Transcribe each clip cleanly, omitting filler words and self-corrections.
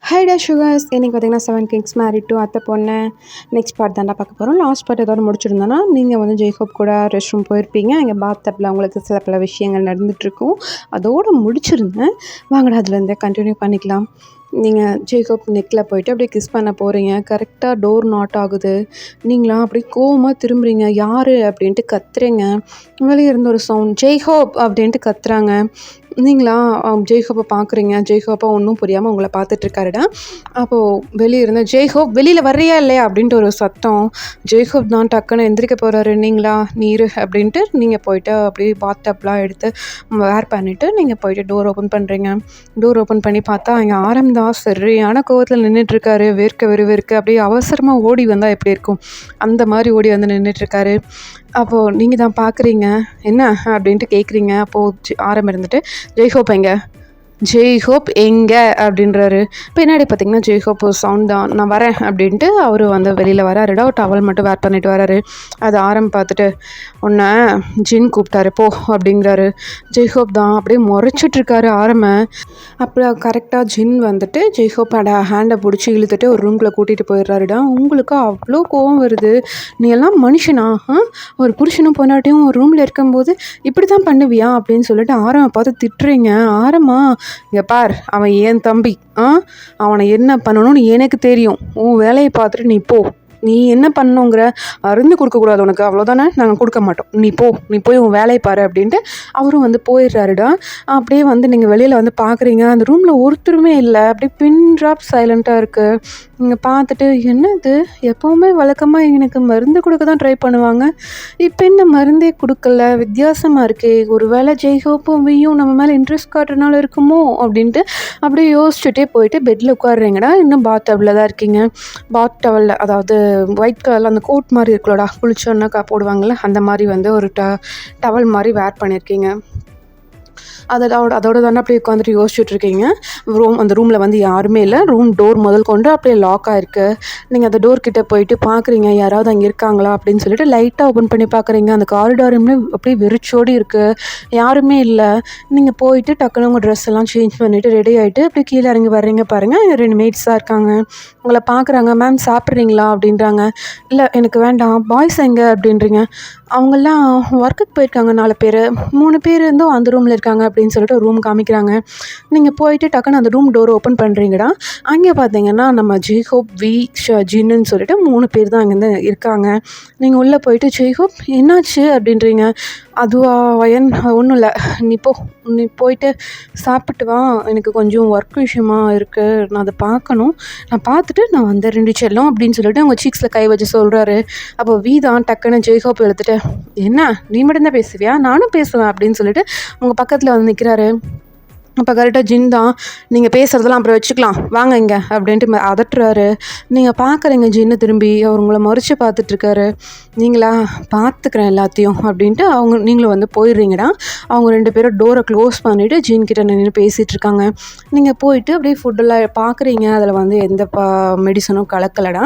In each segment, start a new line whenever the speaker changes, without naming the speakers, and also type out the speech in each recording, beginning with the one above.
ஹைடா sugars இன்றைக்கி பார்த்தீங்கன்னா 7 Kings married to அத்தை பொண்ணு நெக்ஸ்ட் பார்ட் தாண்டா பார்க்க போகிறோம். லாஸ்ட் பார்ட் ஏதாவது முடிச்சிருந்தோன்னா நீங்கள் வந்து ஜெய்ஹோப் கூட ரெஸ்ட் ரூம் போயிருப்பீங்க. அங்கே பாத்தப்பில் உங்களுக்கு சில பல விஷயங்கள் நடந்துகிட்ருக்கும். அதோடு முடிச்சிருந்தேன். வாங்கடா அதுலேருந்தே கண்டினியூ பண்ணிக்கலாம். நீங்கள் ஜெய்ஹோப் நெக்கில் போயிட்டு அப்படியே கிஸ் பண்ண போகிறீங்க. கரெக்டாக டோர் நாட் ஆகுது. நீங்களாம் அப்படியே கோவமாக திரும்புறீங்க. யார் அப்படின்ட்டு கத்துறீங்க. வெளியே இருந்து ஒரு சவுண்ட் ஜெய்ஹோப் அப்படின்ட்டு கத்துறாங்க. நீங்களா ஜெய்ஹோப்பை பார்க்குறீங்க. ஜெய்ஹோப்பை ஒன்றும் புரியாமல் உங்களை பார்த்துட்ருக்காருடா. அப்போது வெளியே இருந்து ஜெய்ஹோப் வெளியில் வர்றியா இல்லையா அப்படின்ட்டு ஒரு சத்தம். ஜெய்ஹோப் தான் டக்குன்னு எந்திரிக்க போகிறாரு. நீங்களா நீர் அப்படின்ட்டு நீங்கள் போயிட்டு அப்படியே பாத்தப்லாம் எடுத்து வேர் பண்ணிவிட்டு நீங்கள் போயிட்டு டோர் ஓப்பன் பண்ணுறீங்க. டோர் ஓப்பன் பண்ணி பார்த்தா அங்கே ஆரம்தான் சரியான கோவத்தில் நின்றுட்டுருக்காரு. வேர்க்க அப்படியே அவசரமாக ஓடி வந்தால் எப்படி இருக்கும் அந்த மாதிரி ஓடி வந்து நின்றுட்டுருக்காரு. அப்போது நீங்கள் தான் பார்க்குறீங்க. என்ன அப்படின்ட்டு கேட்குறீங்க. அப்போது ஆரம் இருந்துட்டு ஜெய்ஹோப் எங்கே அப்படின்றாரு. பின்னாடி பார்த்தீங்கன்னா ஜெய்ஹோப் சவுண்ட் தான் நான் வரேன் அப்படின்ட்டு அவர் வந்து வெளியில் வராருடா. ஒரு டவல் மட்டும் வேர் பண்ணிட்டு வராரு. அது ஆரம் பார்த்துட்டு உன்னை ஜின் கூப்பிட்டாரு போ அப்படிங்கிறாரு. ஜெய்ஹோப் தான் அப்படியே முறைச்சிட்ருக்காரு ஆரமை. அப்புறம் கரெக்டாக ஜின் வந்துட்டு ஜெய்ஹோப்போட ஹேண்டை பிடிச்சி இழுத்துட்டு ஒரு ரூம்குள்ளே கூட்டிகிட்டு போயிடுறாருடா. உங்களுக்கு அவ்வளோ கோவம் வருது. நீ எல்லாம் மனுஷனா? ஒரு புருஷனும் பொண்டாட்டியும் ஒரு ரூமில் இருக்கும்போது இப்படி தான் பண்ணுவியா அப்படின்னு சொல்லிட்டு ஆரமை பார்த்து திட்டுறீங்க. ஆரமா இங்கே பார், அவன் ஏன் தம்பி. அவனை என்ன பண்ணணும்னு எனக்கு தெரியும். உன் வேலையை பார்த்துட்டு நீ போ. நீ என்ன பண்ணுங்கிற அருந்து கொடுக்கக்கூடாது உனக்கு, அவ்வளோதானே, நாங்கள் கொடுக்க மாட்டோம். நீ போய் உன் வேலையை பாரு அப்படின்ட்டு அவரும் வந்து போயிடுறாருடா. அப்படியே வந்து நீங்கள் வெளியில் வந்து பார்க்குறீங்க. அந்த ரூமில் ஒருத்தருமே இல்லை. அப்படியே பின் ட்ராப் சைலண்ட்டாக இருக்குது. நீங்கள் பார்த்துட்டு என்னது எப்போவுமே வழக்கமாக எனக்கு மருந்து கொடுக்க தான் ட்ரை பண்ணுவாங்க, இப்போ என்ன மருந்தே கொடுக்கல, வித்தியாசமாக இருக்கே, ஒரு வேளை ஜெய்ஹோப்பும் வியும் நம்ம மேலே இன்ட்ரெஸ்ட் காட்டுறதுனால இருக்குமோ அப்படின்ட்டு அப்படியே யோசிச்சுட்டே போயிட்டு பெட்டில் உட்காடுறீங்கடா. இன்னும் பாத் டவலில் தான் இருக்கீங்க. பாத் டவலில் அதாவது ஒயிட் கலரில் அந்த கோட் மாதிரி இருக்குல்லடா, குளிச்சோன்னா போடுவாங்கள்ல, அந்த மாதிரி வந்து ஒரு டவல் மாதிரி வேர் பண்ணியிருக்கீங்க. அதோட தானே அப்படியே உட்காந்துட்டு யோசிச்சுட்ருக்கீங்க. அந்த ரூமில் வந்து யாருமே இல்லை. ரூம் டோர் முதல் கொண்டு அப்படியே லாக் ஆகிருக்கு. நீங்கள் அந்த டோர் கிட்டே போயிட்டு பார்க்குறீங்க யாராவது அங்கே இருக்காங்களா அப்படின்னு சொல்லிட்டு லைட்டாக ஓப்பன் பண்ணி பார்க்குறீங்க. அந்த காரிடாருமே அப்படியே வெறிச்சோடி இருக்குது. யாருமே இல்லை. நீங்கள் போயிட்டு டக்குன்னு உங்கள் ட்ரெஸ் எல்லாம் சேஞ்ச் பண்ணிவிட்டு ரெடி ஆகிட்டு அப்படியே கீழே இறங்கி வர்றீங்க. பாருங்கள் 2 மேட்ஸாக இருக்காங்க. உங்களை பார்க்குறாங்க. மேம் சாப்பிட்றீங்களா அப்படின்றாங்க. இல்லை எனக்கு வேண்டாம். பாய்ஸ் எங்கே அப்படின்றீங்க. அவங்கெல்லாம் ஒர்க்குக்கு போயிருக்காங்க. 4 பேர் 3 பேர் இருந்தும் அந்த ரூமில் இருக்காங்க அப்படின்னு சொல்லிட்டு ரூம் காமிக்கிறாங்க. நீங்கள் போயிட்டு டக்குன்னு அந்த ரூம் டோர் ஓப்பன் பண்ணுறீங்கடா. அங்கே பார்த்தீங்கன்னா நம்ம ஜெய்ஹோப் ஜின்னு சொல்லிட்டு 3 பேர் தான் அங்கேருந்து இருக்காங்க. நீங்கள் உள்ளே போயிட்டு ஜெய்ஹோப் என்னாச்சு அப்படின்றீங்க. அதுவா வயன் ஒன்றும் இல்லை, நீ போயிட்டு சாப்பிட்டு வா, எனக்கு கொஞ்சம் ஒர்க் விஷயமா இருக்குது, நான் அதை பார்க்கணும், நான் பார்த்துட்டு நான் வந்து 2 செல்லும் அப்படின்னு சொல்லிட்டு அவங்க சீக்ஸில் கை வச்சு சொல்கிறாரு. அப்போ தான் டக்குன்னு ஜெய்ஹோப் எடுத்துகிட்டு என்ன நீ மட்டும்தான் பேசுவியா, நானும் பேசுவேன் அப்படின்னு சொல்லிட்டு உங்கள் பக்கத்தில் வந்து நிற்கிறாரு. அப்போ கரெக்டாக ஜின் தான் நீங்கள் பேசுகிறதெல்லாம் அப்புறம் வச்சுக்கலாம் வாங்க இங்கே அப்படின்ட்டு அதட்டுறாரு. நீங்கள் பார்க்குறீங்க ஜின்னு திரும்பி அவர் உங்களை முறைச்சி பார்த்துட்ருக்காரு. நீங்களா பார்த்துக்கிறேன் எல்லாத்தையும் அப்படின்ட்டு நீங்களும் வந்து போயிடுறீங்கடா. அவங்க 2 பேரும் டோரை க்ளோஸ் பண்ணிவிட்டு ஜின்கிட்ட நின்று பேசிகிட்ருக்காங்க. நீங்கள் போயிட்டு அப்படியே ஃபுட்டெல்லாம் பார்க்குறீங்க. அதில் வந்து எந்த மெடிசனும் கலக்கலடா,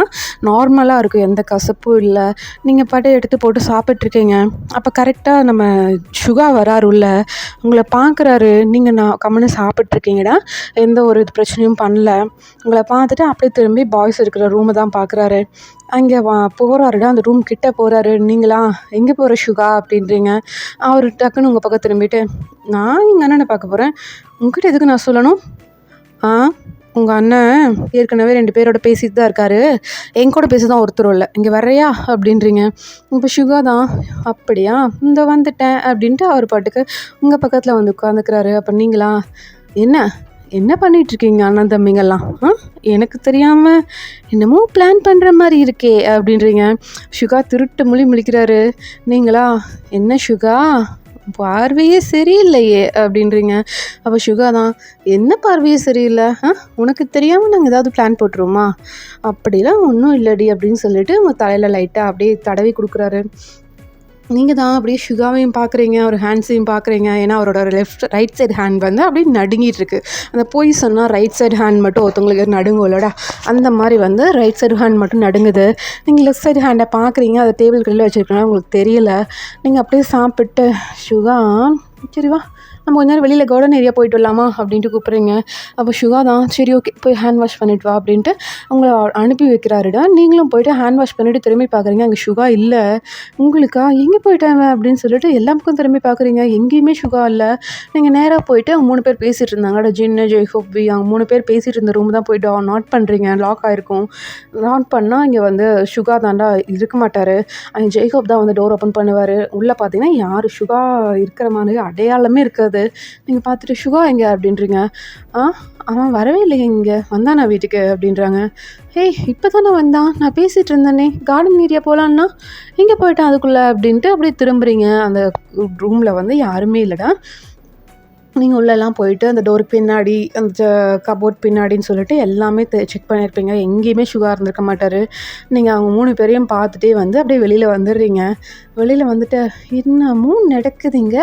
நார்மலாக இருக்கும், எந்த கசப்பும் இல்லை. நீங்கள் பாட்டு எடுத்து போட்டு சாப்பிட்ருக்கீங்க. அப்போ கரெக்டாக நம்ம சுகா வராருல்ல, உங்களை பார்க்குறாரு. நீங்கள் நான் சாப்பிட்ருக்கீங்கடா, எந்த ஒரு பிரச்சனையும் பண்ணல. உங்களை பார்த்துட்டு அப்படியே திரும்பி பாய்ஸ் இருக்கிற ரூமை தான் பார்க்குறாரு. அங்கே போகிறாருடா. அந்த ரூம் கிட்டே போகிறாரு. நீங்களா எங்கே போகிற சுகா அப்படின்றீங்க. அவர் டக்குன்னு உங்கள் பக்கம் திரும்பிட்டு நான் எங்கள் அண்ணனை பார்க்க போகிறேன், உங்ககிட்ட எதுக்கு நான் சொல்லணும்? உங்கள் அண்ணன் ஏற்கனவே 2 பேரோட பேசிட்டு தான் இருக்காரு, என் கூட பேசி தான் ஒருத்தரும் இல்லை, இங்கே வர்றையா அப்படின்றீங்க. இப்போ சுகா தான் அப்படியா இந்த வந்துட்டேன் அப்படின்ட்டு அவர் பாட்டுக்கு உங்கள் பக்கத்தில் வந்து உட்காந்துக்கிறாரு. அப்போ நீங்களா என்ன பண்ணிகிட்ருக்கீங்க அண்ணன் தம்பிங்கெல்லாம்? எனக்கு தெரியாமல் என்னமோ பிளான் பண்ணுற மாதிரி இருக்கே அப்படின்றீங்க. சுகா திருட்டு முழிக்கிறாரு. நீங்களா என்ன சுகா பார்வையே சரியில்லையே அப்படின்றீங்க. அப்போ சுகா தான் என்ன பார்வையே சரியில்லை, உனக்கு தெரியாமல் நாங்கள் ஏதாவது பிளான் போட்டுருவோமா? அப்படிலாம் ஒன்றும் இல்லடி அப்படின்னு சொல்லிட்டு உங்கள் தலையில் லைட்டாக அப்படியே தடவி கொடுக்குறாரு. நீங்கள் தான் அப்படியே சுகாவையும் பார்க்குறீங்க, அவர் ஹேண்ட்ஸையும் பார்க்குறீங்க. ஏன்னா அவரோட ரைட் சைடு ஹேண்ட் வந்து அப்படியே நடுங்கிட்டு அந்த போய் சொன்னால் ரைட் சைடு ஹேண்ட் மட்டும் ஒருத்தவங்களுக்கு நடுங்கும்லடா, அந்த மாதிரி வந்து ரைட் சைடு ஹேண்ட் மட்டும் நடுங்குது. நீங்கள் லெஃப்ட் சைடு ஹேண்டை பார்க்குறீங்க, அதை டேபிள் கீழே வச்சுருக்கீங்க, உங்களுக்கு தெரியல. நீங்கள் அப்படியே சாப்பிட்டு சுகா சரி வா நம்ம கொஞ்ச நேரம் வெளியில் கார்டன் ஏரியா போயிட்டு வரலாமா அப்படின்ட்டு கூப்பிட்றீங்க. அப்போ சுகா தான் சரி ஓகே போய் ஹேண்ட் வாஷ் பண்ணிட்டு வா அப்படின்ட்டு அவங்கள அனுப்பி வைக்கிறாருடா. நீங்களும் போயிட்டு ஹேண்ட் வாஷ் பண்ணிவிட்டு திரும்பி பார்க்குறீங்க, அங்கே சுகா இல்லை. உங்களுக்கா எங்கே போயிட்டாங்க அப்படின்னு சொல்லிட்டு எல்லா பக்கம் திரும்பி பார்க்குறீங்க, எங்கேயுமே சுகா இல்லை. நீங்கள் நேராக போயிட்டு அவங்க 3 பேர் பேசிகிட்டு இருந்தாங்க, ஜின்னு ஜெய்ஹோப் வி, அவங்க 3 பேர் பேசிகிட்டு இருந்த ரூம் தான் போய்ட்டு நாட் பண்ணுறீங்க. லாக் ஆகிருக்கும். நாட் பண்ணால் இங்கே வந்து சுகா தாண்டா இருக்க மாட்டார், அங்கே ஜெய்ஹோப் தான் வந்து டோர் ஓப்பன் பண்ணுவார். உள்ளே பார்த்தீங்கன்னா யார் சுகா இருக்கிற மாதிரி அடையாளமே இருக்காது. நீங்கள் பார்த்துட்டு சுகா எங்கே அப்படின்றீங்க. அவன் வரவே இல்லையே, இங்கே வந்தானா வீட்டுக்கு அப்படின்றாங்க. ஏய் இப்போ தானே வந்தான், நான் பேசிகிட்டு இருந்தேனே கார்டன் ஏரியா போகலான்னா எங்கே போயிட்டான் அதுக்குள்ளே அப்படின்ட்டு அப்படியே திரும்புறீங்க. அந்த ரூமில் வந்து யாருமே இல்லைடா. நீங்கள் உள்ளெல்லாம் போயிட்டு அந்த டோருக்கு பின்னாடி அந்த கபோர்ட் பின்னாடின்னு சொல்லிட்டு எல்லாமே செக் பண்ணியிருப்பீங்க, எங்கேயுமே சுகா இருந்திருக்க மாட்டார். நீங்கள் அவங்க 3 பேரையும் பார்த்துட்டே வந்து அப்படியே வெளியில் வந்துடுறீங்க. வெளியில் வந்துட்டு என்னமும் நடக்குதுங்க,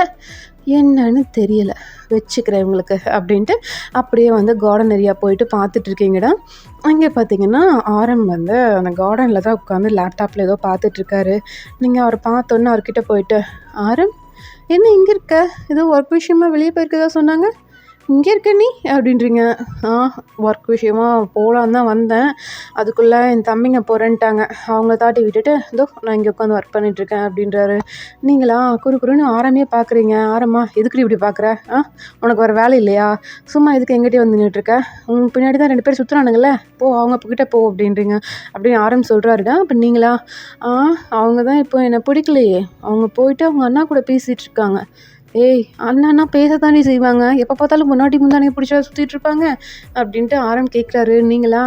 என்னன்னு தெரியல, வச்சுக்கிறேன் உங்களுக்கு அப்படின்ட்டு அப்படியே வந்து கார்டன் ஏரியா போயிட்டு பார்த்துட்ருக்கீங்கடா. அங்கே பார்த்தீங்கன்னா ஆரம் வந்து அந்த கார்டனில் தான் உட்காந்து லேப்டாப்பில் ஏதோ பார்த்துட்ருக்காரு. நீங்கள் அவரை பார்த்தோன்னே அவர்கிட்ட போயிட்டு, ஆரம் என்ன இங்கே இருக்க, ஏதோ ஒர்க் விஷயமா வெளியே போயிருக்கதா சொன்னாங்க, இங்கே இருக்க நீ அப்படின்றீங்க. ஒர்க் விஷயமா போகலான்னு தான் வந்தேன், அதுக்குள்ளே என் தம்பிங்க போகிறேன்ட்டாங்க, அவங்கள தாட்டி விட்டுட்டு இதோ நான் இங்கே உட்காந்து ஒர்க் பண்ணிகிட்ருக்கேன் அப்படின்றாரு. நீங்களா குறுன்னு ஆரம்பியே பார்க்குறீங்க. ஆரமா எதுக்கு இப்படி பார்க்குற, உனக்கு வர வேலை இல்லையா, சும்மா எதுக்கு எங்கிட்டே வந்து நின்றுட்டுருக்க, உங்கள் பின்னாடி தான் 2 பேர் சுற்றுறானுங்களே, போ அவங்க கிட்டே போ அப்படின்றீங்க. அப்படின்னு ஆரம் சொல்கிறாருடா. அப்போ நீங்களா அவங்க தான் இப்போ என்னை பிடிக்கலையே, அவங்க போயிட்டு அவங்க அண்ணா கூட பேசிகிட்டு இருக்காங்க. ஏய் அண்ணா பேசத்தானே செய்வாங்க, எப்போ பார்த்தாலும் முன்னாடி பிடிச்சா சுற்றிட்டு இருப்பாங்க அப்படின்ட்டு ஆரம் கேட்குறாரு. நீங்களா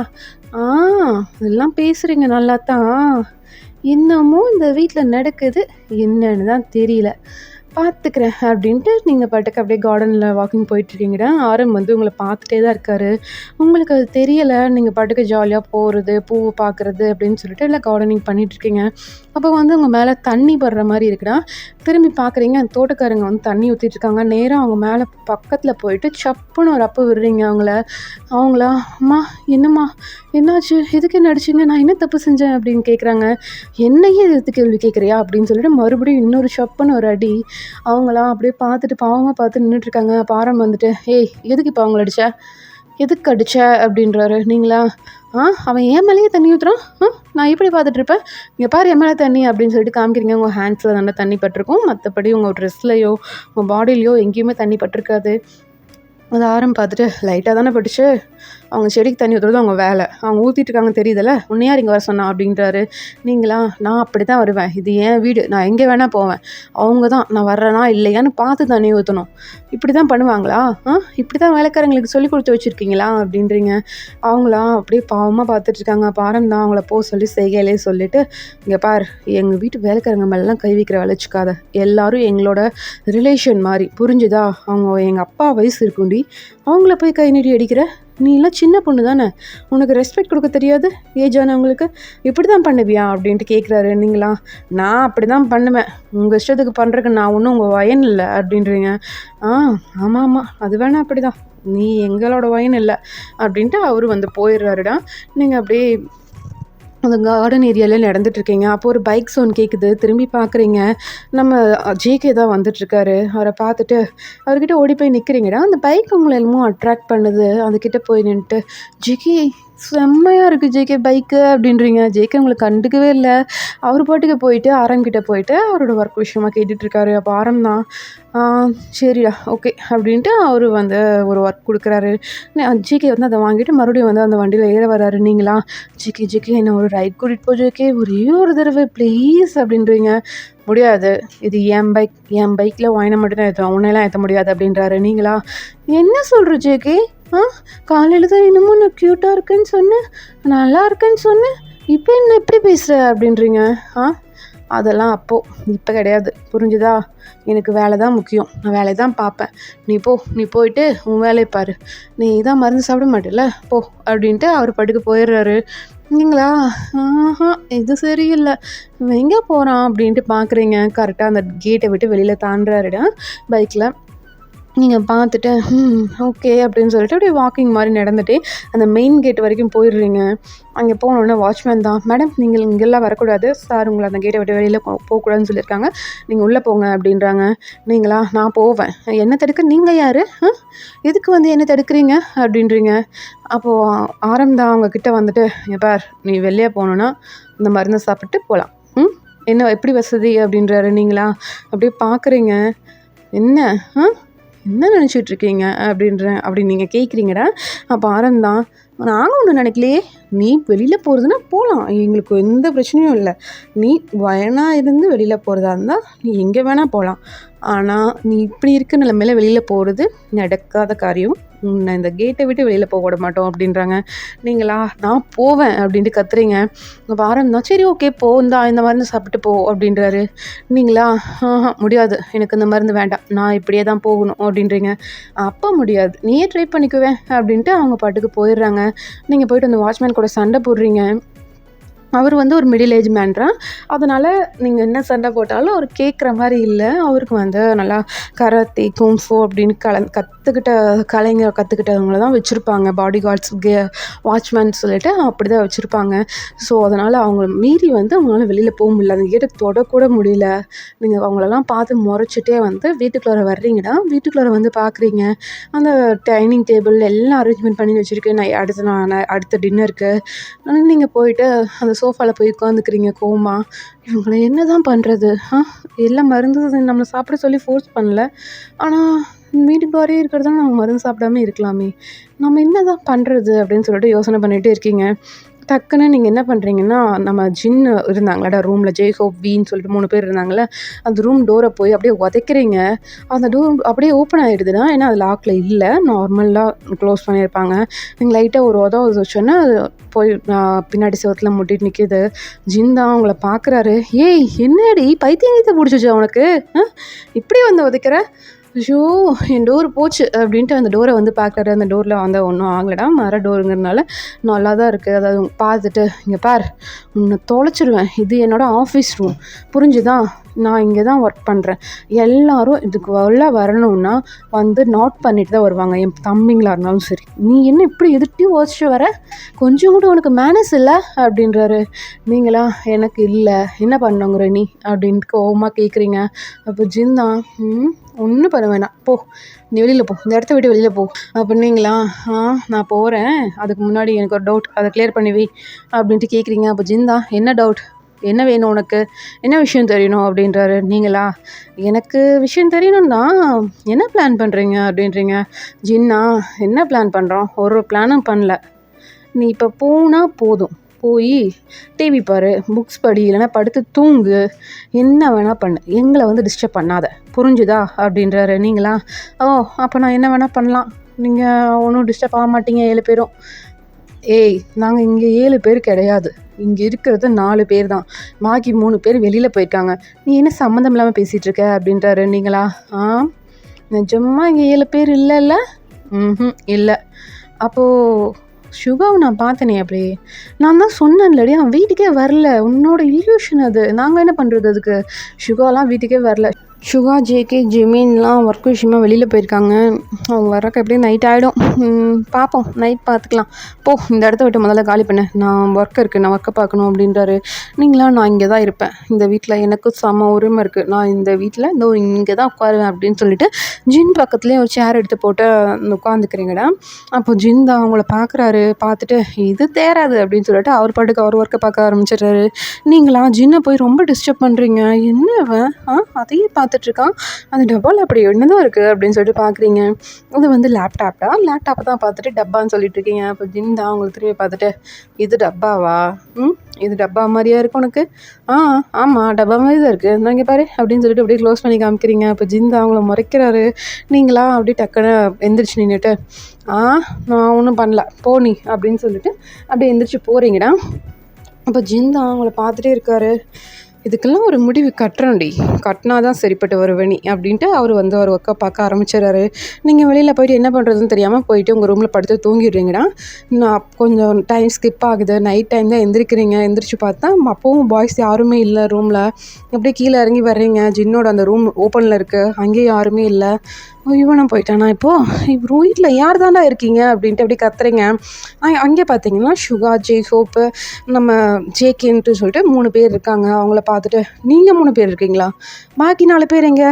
இதெல்லாம் பேசுகிறீங்க நல்லா தான், இன்னமும் இந்த வீட்டில் நடக்குது என்னன்னு தான் தெரியல, பார்த்துக்கிறேன் அப்படின்ட்டு நீங்கள் பாட்டுக்கு அப்படியே கார்டனில் வாக்கிங் போயிட்டுருக்கீங்கடா. ஆரம் வந்து உங்களை பார்த்துட்டே தான் இருக்கார். உங்களுக்கு அது தெரியலை, நீங்கள் பாட்டுக்கு ஜாலியாக போகிறது பூவை பார்க்குறது அப்படின்னு சொல்லிட்டு எல்லாம் கார்டனிங் பண்ணிகிட்ருக்கீங்க. அப்போ வந்து உங்கள் மேலே தண்ணி படுற மாதிரி இருக்குடா. திரும்பி பார்க்குறீங்க, அந்த தோட்டக்காரங்க வந்து தண்ணி ஊற்றிட்டுருக்காங்க. நேராக அவங்க மேலே பக்கத்தில் போயிட்டு சப்புன்னு ஒரு அப்பு விடுறீங்க அவங்களா அம்மா என்னம்மா என்னாச்சு, எதுக்கு என்ன அடிச்சிங்க, நான் என்ன தப்பு செஞ்சேன் அப்படின்னு கேட்குறாங்க. என்னையே எதிர்த்து கேள்வி கேட்குறியா அப்படின்னு சொல்லிட்டு மறுபடியும் இன்னொரு சப்புன்னு ஒரு அடி. அவங்களாம் அப்படியே பார்த்துட்டு பாவமாக பார்த்து நின்றுட்டுருக்காங்க. அப்போ ஆரம் வந்துட்டு ஏய் எதுக்கு இப்போ அவங்கள அடித்த, எதுக்கு அடித்த அப்படின்றாரு. நீங்களா அவன் என் மேலேயே தண்ணி ஊற்றுறான், நான் எப்படி பார்த்துட்ருப்பேன், இங்கே பாரு என் மேலே தண்ணி அப்படின்னு சொல்லிட்டு காமிக்கிறீங்க. உங்கள் ஹேண்ட்ஸில் நல்லா தண்ணி பட்டிருக்கும், மற்றபடி உங்கள் ட்ரெஸ்லையோ உங்கள் பாடியிலையோ எங்கேயுமே தண்ணி பட்டிருக்காது. அது ஆரம் பார்த்துட்டு லைட்டாக தானே பட்டுச்சு, அவங்க செடிக்கு தண்ணி ஊற்றுறது அவங்க வேலை, அவங்க ஊற்றிட்டுருக்காங்க தெரியுதில்ல, உன்னை யார் இங்கே வர சொன்னா அப்படின்றாரு. நீங்களா நான் அப்படி தான் வருவேன், இது என் வீடு, நான் எங்கே வேணால் போவேன், அவங்க தான் நான் வர்றேனா இல்லையான்னு பார்த்து தண்ணி ஊற்றணும், இப்படி தான் பண்ணுவாங்களா, இப்படி தான் வேலைக்காரங்களுக்கு சொல்லி கொடுத்து வச்சுருக்கீங்களா அப்படின்றீங்க. அவங்களாம் அப்படியே பாவமாக பார்த்துட்ருக்காங்க. ஆரம் தான் அவங்கள போக சொல்லி செய்கையிலே சொல்லிவிட்டு, இங்கே பார் எங்கள் வீட்டு வேலைக்காரங்க மேலாம் கை வைக்கிற வளைச்சிக்காத, எல்லோரும் எங்களோட ரிலேஷன் மாதிரி புரிஞ்சுதா, அவங்க எங்கள் அப்பா வயசு இருக்குண்டி, அவங்கள போய் கை நீட்டி அடிக்கிற, நீலாம் சின்ன பொண்ணு தானே, உனக்கு ரெஸ்பெக்ட் கொடுக்க தெரியாது ஏஜ் ஆனவங்களுக்கு, இப்படி தான் பண்ணுவியா அப்படின்ட்டு கேட்குறாரு. நீங்களா நான் அப்படி தான் பண்ணுவேன், உங்கள் இஷ்டத்துக்கு பண்ணுறதுக்கு நான் ஒன்றும் உங்கள் வயன் இல்லை அப்படின்றீங்க. ஆமாம் அது வேணா அப்படி தான், நீ எங்களோட வயன் இல்லை அப்படின்ட்டு அவரு வந்து போயிடுறாருடா. நீங்கள் அப்படியே அந்த கார்டன் ஏரியாவில் நடந்துட்டுருக்கீங்க. அப்போது ஒரு பைக் சவுண்ட் கேட்குது. திரும்பி பார்க்குறீங்க, நம்ம ஜேகே தான் வந்துட்டுருக்காரு. அவரை பார்த்துட்டு அவர்கிட்ட ஓடி போய் நிற்கிறீங்கடா. அந்த பைக் உங்களை என்னமோ அட்ராக்ட் பண்ணுது, அதுக்கிட்ட போய் நின்றுட்டு ஜேகே செம்மையாக இருக்குது ஜேகே பைக்கு அப்படின்றீங்க. ஜேகே உங்களுக்கு கண்டுக்கவே இல்லை, அவர் பாட்டுக்கு போயிட்டு ஆரம்கிட்ட போயிட்டு அவரோட ஒர்க் விஷயமா கேட்டுட்ருக்காரு. அப்போ ஆரம் தான் சரிடா ஓகே அப்படின்ட்டு அவர் வந்து ஒரு ஒர்க் கொடுக்குறாரு. ஜேகே வந்து அதை வாங்கிட்டு மறுபடியும் வந்து அந்த வண்டியில் ஏற வர்றாரு. நீங்களா ஜேகே என்ன ஒரு ரைட் கூட்டிகிட்டு போ ஜேகே, ஒரே ஒரு தடவை ப்ளீஸ் அப்படின்றீங்க. முடியாது, இது என் பைக்கில் வாங்கின மட்டும் தான் ஏற்றுவோம், உன்னையெல்லாம் ஏற்ற முடியாது அப்படின்றாரு. நீங்களா என்ன சொல்கிற ஜேகே, காலையில் தான் என்னமோ நான் க்யூட்டாக இருக்கேன்னு சொன்னேன், நல்லா இருக்கேன்னு சொன்னேன், இப்போ என்ன எப்படி பேசுகிற அப்படின்றீங்க. அதெல்லாம் அப்போது, இப்போ கிடையாது புரிஞ்சுதா, எனக்கு வேலை தான் முக்கியம், நான் வேலையை தான் பார்ப்பேன், நீ போயிட்டு உன் வேலையை பாரு, நீ தான் மருந்து சாப்பிட மாட்டேல போ அப்படின்ட்டு அவர் படுக்க போயிடுறாரு. நீங்களா இது சரியில்லை, இவன் எங்கே போகிறான் அப்படின்ட்டு பார்க்குறீங்க. கரெக்டாக அந்த கேட்டை விட்டு வெளியில் தாண்டுறாருடா பைக்கில். நீங்கள் பார்த்துட்டு ஓகே அப்படின்னு சொல்லிட்டு அப்படியே வாக்கிங் மாதிரி நடந்துகிட்டே அந்த மெயின் கேட் வரைக்கும் போயிடுறீங்க. அங்கே போனோடனே வாட்ச்மேன் தான், மேடம் நீங்கள் இங்கெல்லாம் வரக்கூடாது, சார் உங்களை அந்த கேட்டை விட்டு வெளியில் போகக்கூடாதுன்னு சொல்லியிருக்காங்க, நீங்கள் உள்ளே போங்க அப்படின்றாங்க. நீங்களா, நான் போவேன். என்ன தடுக்க, நீங்கள் யார், எதுக்கு வந்து என்ன தடுக்கிறீங்க அப்படின்றீங்க. அப்போது ஆரம் தான் அவங்கக்கிட்ட வந்துட்டு, இங்கே பார், நீ வெளியே போகணுன்னா இந்த மருந்தை சாப்பிட்டு போகலாம், என்ன எப்படி வசதி அப்படின்றாரு. நீங்களா அப்படியே பார்க்குறீங்க, என்ன என்ன நினச்சிட்ருக்கீங்க அப்படி நீங்கள் கேட்குறீங்கடா. அப்போ ஆரம்பம், நாங்கள் ஒன்றும் நினைக்கலையே, நீ வெளியில் போகிறதுனா போகலாம், எங்களுக்கு எந்த பிரச்சனையும் இல்லை. நீ வேணால் இருந்து வெளியில் போகிறதா இருந்தால் நீ எங்கே வேணால் போகலாம். ஆனால் நீ இப்படி இருக்க நிலைமையில வெளியில் போகிறது நடக்காத காரியம். உன்னை இந்த கேட்டை விட்டு வெளியில் போக விட மாட்டோம் அப்படின்றாங்க. நீங்களா, நான் போவேன் அப்படின்ட்டு கத்துறீங்க. அப்போ ஆரம்பம், சரி ஓகே போ, இந்த மருந்து சாப்பிட்டு போ அப்படின்றாரு. நீங்களா, முடியாது, எனக்கு இந்த மருந்து வேண்டாம், நான் இப்படியே தான் போகணும் அப்படின்றீங்க. அப்போ முடியாது, நீயே ட்ரை பண்ணிக்குவேன் அப்படின்ட்டு அவங்க பாட்டுக்கு போயிடுறாங்க. நீங்கள் போய்ட்டு அந்த வாட்ச்மேன் கூட சண்டை போடுறீங்க. அவர் வந்து ஒரு மிடில் ஏஜ் மேன்றான். அதனால் நீங்கள் என்ன சண்டை போட்டாலும் அவர் கேட்குற மாதிரி இல்லை. அவருக்கு வந்து நல்லா கராத்தே, குங்ஃபு அப்படின்னு கற்றுக்கிட்டவங்கள தான் வச்சுருப்பாங்க பாடி கார்ட்ஸ், வாட்ச்மேன் சொல்லிட்டு அப்படி தான் வச்சுருப்பாங்க. ஸோ அதனால் அவங்க மீறி வந்து அவங்களால வெளியில் போக முடியல, அந்த கேட்டை தொடக்கூட முடியல. நீங்கள் அவங்களெல்லாம் பார்த்து முறைச்சிட்டே வந்து வீட்டுக்குள்ளார வர்றீங்கன்னா, வீட்டுக்குள்ளார வந்து பார்க்குறீங்க அந்த டைனிங் டேபிள் எல்லாம் அரேஞ்ச்மெண்ட் பண்ணி வச்சுருக்கு. நான் அடுத்த டின்னருக்கு நீங்கள் போயிட்டு அந்த சோஃபாவில் போய் உட்காந்துக்கிறீங்க கோவமா. இவங்களை என்ன தான் பண்ணுறது, எல்லாம் மருந்து நம்மளை சாப்பிட சொல்லி ஃபோர்ஸ் பண்ணல, ஆனால் வீட்டுக்கு வரையே இருக்கிறதா நம்ம மருந்து சாப்பிடாம இருக்கலாமே, நம்ம என்ன தான் பண்ணுறது அப்படின்னு சொல்லிட்டு யோசனை பண்ணிகிட்டே இருக்கீங்க. டக்குன்னு நீங்கள் என்ன பண்ணுறீங்கன்னா, நம்ம ஜின்னு இருந்தாங்களடா ரூமில், ஜேஹோப், வீன்னு சொல்லிட்டு 3 பேர் இருந்தாங்களே, அந்த ரூம் டோரை போய் அப்படியே உதைக்கிறீங்க. அந்த டோர் அப்படியே ஓப்பன் ஆகிடுதுன்னா, ஏன்னா அது லாக்கில் இல்லை, நார்மலாக க்ளோஸ் பண்ணியிருப்பாங்க. நீங்கள் லைட்டாக ஒரு வச்சோன்னா அது போய் பின்னாடி செவத்தில் முட்டிட்டு நிற்கிது. ஜின் தான் அவங்கள பார்க்குறாரு. ஏய் என்னடி பைத்தியங்கத்தை பிடிச்சிச்சு அவனுக்கு, இப்படி வந்து உதைக்கிற, ஐயோ என் டோர் போச்சு அப்படின்ட்டு அந்த டோரை வந்து பார்க்குறாரு. அந்த டோரில் வந்து ஒன்றும் ஆகலடா, மர டோருங்கிறதுனால நல்லா தான் இருக்குது. அதாவது பார்த்துட்டு, இங்கே பார், உன்னை தொலைச்சிடுவேன், இது என்னோடய ஆஃபீஸ் ரூம், புரிஞ்சுதா, நான் இங்கே தான் ஒர்க் பண்ணுறேன், எல்லோரும் இதுக்கு உள்ள வரணுன்னா வந்து நோட் பண்ணிட்டு தான் வருவாங்க, என் தம்பிங்களாக இருந்தாலும் சரி. நீ என்ன இப்படி எதிர்த்தையும் யோசிச்சு வர, கொஞ்சம் கூட உனக்கு மேனஸ் இல்லை அப்படின்றாரு. நீங்களா, எனக்கு இல்லை, என்ன பண்ணுங்கிற நீ அப்படின்ட்டு கோவமாக கேட்குறீங்க. அப்போ ஜிந்தான், ஒன்றும் பண்ண வேணாம், போ, நீ வெளியில் போ, இந்த இடத்த விட்டு வெளியில் போ அப்படின்னீங்களா. நான் போகிறேன், அதுக்கு முன்னாடி எனக்கு ஒரு டவுட், அதை கிளியர் பண்ணி வை அப்படின்ட்டு கேட்குறீங்க. அப்போ ஜிந்தா, என்ன டவுட், என்ன வேணும் உனக்கு, என்ன விஷயம் தெரியணும் அப்படின்றாரு. நீங்களா, எனக்கு விஷயம் தெரியணும் தான், என்ன பிளான் பண்ணுறீங்க அப்படின்றீங்க. ஜின்னா, என்ன பிளான் பண்ணுறோம், ஒரு பிளானும் பண்ணல, நீ இப்போ போனால் போதும், போய் டிவி பாரு, புக்ஸ் படி, இல்லைனா படுத்து தூங்கு, என்ன வேணால் பண்ணு, எங்களை வந்து டிஸ்டர்ப் பண்ணாத, புரிஞ்சுதா அப்படின்றாரு. நீங்களா, அப்போ நான் என்ன வேணால் பண்ணலாம், நீங்கள் ஒன்றும் டிஸ்டர்ப் ஆக மாட்டீங்க 7 பேரும். ஏய், நாங்கள் இங்கே 7 பேர் கிடையாது, இங்கே இருக்கிறது 4 பேர் தான், பாக்கி 3 பேர் வெளியில் போயிருக்காங்க, நீ என்ன சம்மந்தம் இல்லாமல் பேசிகிட்ருக்க அப்படின்றாரு. நீங்களா, நிஜமாக இங்கே 7 பேர் இல்லைல்ல, இல்லை. அப்போது சுகாவை நான் பார்த்தேனே, அப்படியே நான் தான் சொன்னேன்லடி, அவன் வீட்டுக்கே வரல, உன்னோட இல்யூஷன் அது, நாங்கள் என்ன பண்ணுறது அதுக்கு, சுகாலாம் வீட்டுக்கே வரல. சுகா, ஜேகே, ஜெமீன்லாம் ஒர்க் விஷயமா வெளியில் போயிருக்காங்க, அவங்க வர்றக்க எப்படியும் நைட் ஆகிடும், பார்ப்போம், நைட் பார்த்துக்கலாம், போ, இந்த இடத்த விட்டு முதல்ல காலி பண்ணு, நான் ஒர்க் இருக்குது, நான் ஒர்க்கை பார்க்கணும் அப்படின்றாரு. நீங்களா, நான் இங்கே தான் இருப்பேன், இந்த வீட்டில் எனக்கு செம உரிமை இருக்குது, நான் இந்த வீட்டில் இங்கே தான் உட்காருவேன் அப்படின்னு சொல்லிட்டு ஜின் பக்கத்துலேயே ஒரு சேர் எடுத்து போட்டு உட்காந்துக்கிறீங்கடா. அப்போ ஜின் தான் அவங்கள பார்க்குறாரு. பார்த்துட்டு இது தேராது அப்படின்னு சொல்லிட்டு அவர் பாட்டுக்கு அவர் ஒர்க்கை பார்க்க ஆரம்பிச்சிடுறாரு. நீங்களா, ஜின்னை போய் ரொம்ப டிஸ்டர்ப் பண்ணுறீங்க, என்னவன் அதையே பார்த்துட்ருக்கான், அந்த டப்பாவில் அப்படி என்னதான் இருக்குது அப்படின்னு சொல்லிட்டு பார்க்குறீங்க. அது வந்து லேப்டாப்பை தான் பார்த்துட்டு டப்பான்னு சொல்லிட்டு இருக்கீங்க. அப்போ ஜின் தான் அவங்களுக்கு திரும்பி பார்த்துட்டு, இது டப்பாவா, இது டப்பா மாதிரியா இருக்கு உனக்கு, ஆமாம் டப்பா மாதிரி தான் இருக்குது, நான் இங்கே பாரு அப்படின்னு சொல்லிட்டு அப்படியே க்ளோஸ் பண்ணி காமிக்கிறீங்க. அப்போ ஜின் தான் அவங்கள முறைக்கிறாரு. நீங்களா அப்படியே டக்குன்னு எந்திரிச்சு நின்றுட்டு, நான் ஒன்றும் பண்ணல, போ நீ அப்படின்னு சொல்லிட்டு அப்படியே எந்திரிச்சு போகிறீங்கடா. அப்போ ஜின் தான் அவங்கள பார்த்துட்டே இருக்காரு. இதுக்கெல்லாம் ஒரு முடிவு கட்டினா தான் சரிப்பட்டு வருவேணி அப்படின்ட்டு அவர் வந்து அவர் ஒர்க்கை பார்க்க ஆரம்பிச்சிடறாரு. நீங்கள் வெளியில் போயிட்டு என்ன பண்ணுறதுன்னு தெரியாமல் போயிட்டு உங்கள் ரூமில் படுத்து தூங்கிடுறீங்கன்னா, நான் கொஞ்சம் டைம் ஸ்கிப் ஆகுது, நைட் டைம் தான் எந்திரிக்கிறீங்க. எந்திரிச்சு பார்த்தா அப்போவும் பாய்ஸ் யாருமே இல்லை ரூமில். அப்படியே கீழே இறங்கி வர்றீங்க, ஜின்னோட அந்த ரூம் ஓப்பனில் இருக்குது, அங்கேயும் யாருமே இல்லை. இவனும் போயிட்டானா இப்போது இவர் வீட்டில் யார் தாண்டா இருக்கீங்க அப்படின்ட்டு அப்படி கத்துறீங்க. அங்கே பார்த்தீங்கன்னா சுகா, ஜெய்ஹோப்பு, நம்ம ஜேகேன்ட்டு சொல்லிட்டு 3 பேர் இருக்காங்க. அவங்கள பார்த்துட்டு நீங்கள் 3 பேர் இருக்கீங்களா, பாக்கி 4 பேர் எங்கே?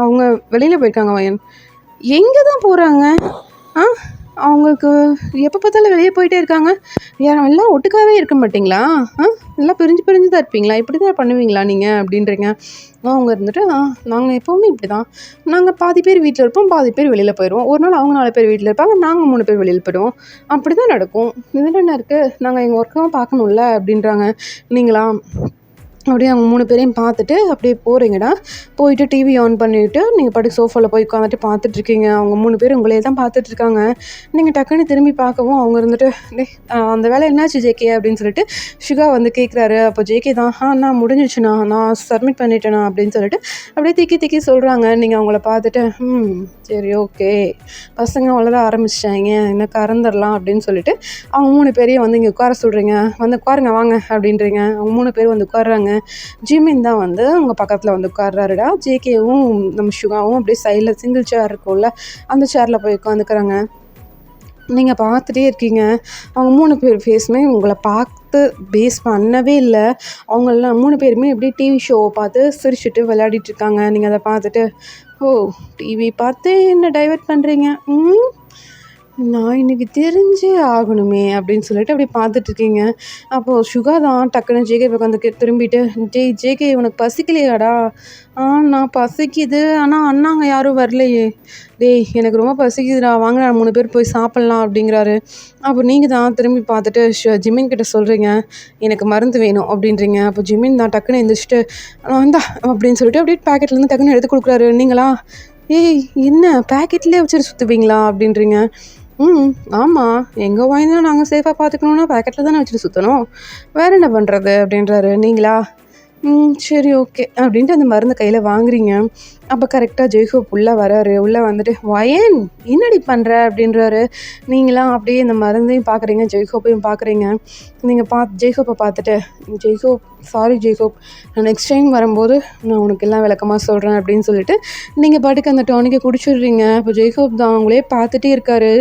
அவங்க வெளியில் போயிருக்காங்க வயன். எங்கே தான் போகிறாங்க? ஆ அவங்களுக்கு எப்போ பார்த்தாலும் வெளியே போயிட்டே இருக்காங்க. எல்லாம் ஒட்டுக்காவே இருக்க மாட்டிங்களா? எல்லாம் பிரிஞ்சு பிரிஞ்சு தான் இருப்பீங்களா? இப்படி தான் பண்ணுவீங்களா நீங்கள் அப்படின்றீங்க. அவங்க இருந்துட்டு நாங்கள் எப்போவுமே இப்படி தான், நாங்கள் பாதி பேர் வீட்டில் இருப்போம், பாதி பேர் வெளியில் போயிடுவோம். ஒரு நாள் அவங்க 4 பேர் வீட்டில் இருப்பாங்க, நாங்கள் 3 பேர் வெளியில் போயிடுவோம். அப்படி தான் நடக்கும். இதில் என்ன இருக்குது, நாங்கள் எங்கள் ஒர்க்காகவும் பார்க்கணும்ல அப்படின்றாங்க. நீங்களா அப்படியே அவங்க 3 பேரையும் பார்த்துட்டு அப்படியே போகிறீங்கடா. போயிட்டு டிவி ஆன் பண்ணிவிட்டு நீங்கள் பாட்டுக்கு சோஃபாவில் போய் உட்காந்துட்டு பார்த்துட்ருக்கீங்க. அவங்க 3 பேர் உங்களே தான் பார்த்துட்ருக்காங்க. நீங்கள் டக்குன்னு திரும்பி பார்க்கவும் அவங்க இருந்துட்டு அந்த வேலை என்னாச்சு ஜேகே அப்படின்னு சொல்லிட்டு சுகா வந்து கேட்குறாரு. அப்போ ஜேகே தான் நான் முடிஞ்சிச்சுண்ணா, நான் சப்மிட் பண்ணிட்டேண்ணா அப்படின்னு சொல்லிட்டு அப்படியே திக்கி திக்கி சொல்கிறாங்க. நீங்கள் அவங்கள பார்த்துட்டு சரி ஓகே, பசங்க வளர ஆரம்பிச்சிட்டாங்க, என்ன கறந்துடலாம் அப்படின்னு சொல்லிட்டு அவங்க 3 பேரையும் வந்து இங்கே உட்கார சொல்கிறீங்க. வந்து உட்காருங்க வாங்க அப்படின்றீங்க. அவங்க 3 பேர் வந்து உட்காடுறாங்க. ஜிமின் தான் வந்து உங்கள் பக்கத்தில் வந்து உட்கார்றாருடா. ஜேகேவும் நம்ம சுகாவும் அப்படியே சைடில் சிங்கிள் சேர் இருக்கும்ல, அந்த சேரில் போய் உட்காந்துக்கிறாங்க. நீங்கள் பார்த்துட்டே இருக்கீங்க. அவங்க 3 பேர் ஃபேஸுமே உங்களை பார்த்து பேஸ் பண்ணவே இல்லை. அவங்களெலாம் 3 பேருமே எப்படி டிவி ஷோவை பார்த்து சிரிச்சுட்டு விளையாடிட்டுருக்காங்க. நீங்கள் அதை பார்த்துட்டு டிவி பார்த்து என்ன டைவர்ட் பண்ணுறீங்க, நான் இன்றைக்கி தெரிஞ்சே ஆகணுமே அப்படின்னு சொல்லிட்டு அப்படி பார்த்துட்ருக்கீங்க. அப்போது சுகா தான் டக்குன்னு ஜேகே பக்கம் திரும்பிட்டு ஜேகே உனக்கு பசிக்கலையாடா? நான் பசிக்குது, ஆனால் அண்ணாங்க யாரும் வரலையே. டேய் எனக்கு ரொம்ப பசிக்குதுடா, வாங்க 3 பேர் போய் சாப்பிட்லாம் அப்படிங்கிறாரு. அப்போ நீங்கள் தான் திரும்பி பார்த்துட்டு ஜிமின் கிட்ட சொல்கிறீங்க எனக்கு மருந்து வேணும் அப்படின்றீங்க. அப்போ ஜிமின் தான் டக்குன்னு எழுந்திரிச்சிட்டு இந்தா அப்படின்னு சொல்லிட்டு அப்படியே பேக்கெட்லேருந்து டக்குன்னு எடுத்து கொடுக்குறாரு. நீங்களா என்ன பேக்கெட்லேயே வச்சுட்டு சுற்றுவீங்களா அப்படின்றீங்க. ஆமாம், எங்கள் வாங்கினா நாங்கள் சேஃபாக பார்த்துக்கணுன்னா பேக்கெட்டில் தானே வச்சுட்டு சுற்றணும், வேறு என்ன பண்ணுறது அப்படின்றாரு. நீங்களா சரி ஓகே அப்படின்ட்டு அந்த மருந்து கையில் வாங்குறீங்க. அப்போ கரெக்டாக ஜெய்ஹோப் உள்ளே வராரு. உள்ளே வந்துட்டு வயன் என்னடி பண்ணுற அப்படின்றாரு. நீங்களாம் அப்படியே இந்த மருந்தையும் பார்க்குறீங்க, ஜெய்ஹோப்பையும் பார்க்குறீங்க. நீங்கள் ஜெய்ஹோப்பை பார்த்துட்டு ஜெய்ஹோப் சாரி ஜெய்ஹோப், நான் நெக்ஸ்ட் டைம் வரும்போது நான் உனக்கு எல்லாம் விளக்கமாக சொல்கிறேன் அப்படின்னு சொல்லிட்டு நீங்கள் பாட்டுக்கு அந்த டானிக்கை குடிச்சிடுறீங்க. இப்போ ஜெய்ஹோப் தான் அவங்களே பார்த்துட்டே இருக்காரு.